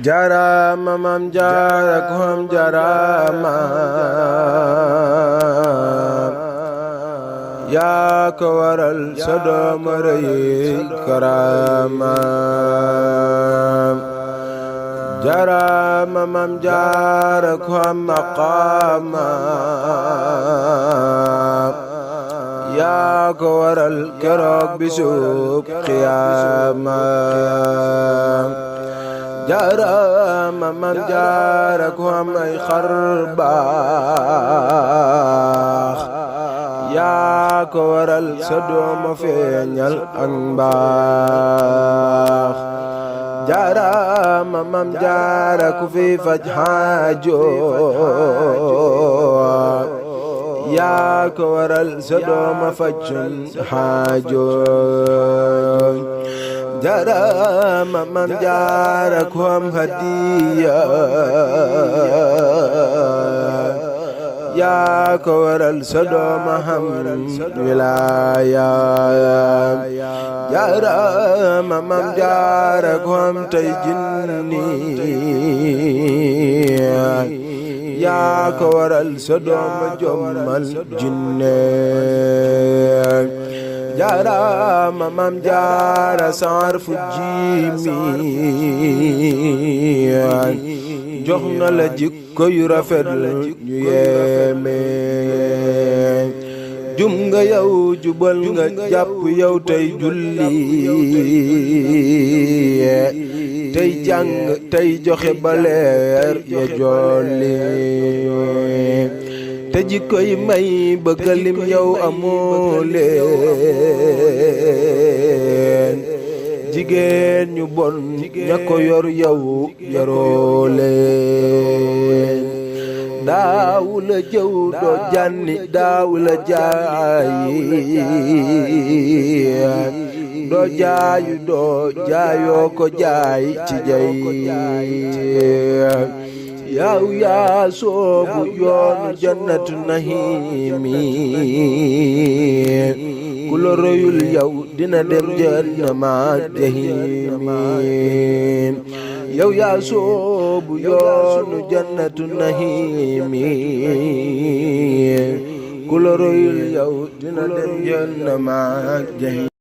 jarama mam jaara ko am jarama yaa ko waral sa doom rëy karama jarama mam jaara ko am maqama yaa ko waral keroog bisub qiyaama jarama mam jaara ko am ay xarbaax yaa ko waral sa dooma feeñal ak mbaax jarama mam jaara ku fi faj xaajo yaa ko waral sa dooma fajun xaajo jarama mam jaara ku am hadiya yaa ko waral sa dooma xam wilaaya jarama mam jaara ku am tay jinni yaa ko waral sa dooma jommal jinne jarama mam jaara saar fu jiimi jox na la jikko yu rafet ñu yéeme jum nga yow jubal nga jàpp yow tey julli tey jàng tey joxe baleer ya jolli te jikko yi may bëgga lim yow amoo leen jigéen ñu bon ña ko yor yow yaroo leen daawu la jëw doo jànni daawu la jaayi doo jaayu doo jaayoo ko jaay ci jay yaw yaa soobu yoonu jannatu nahimi ku la royul yow dina dem jahannama jahimi yow yaa soobu yoonu jannatu nahimi ku la royul yow dina dem jahannama jahimi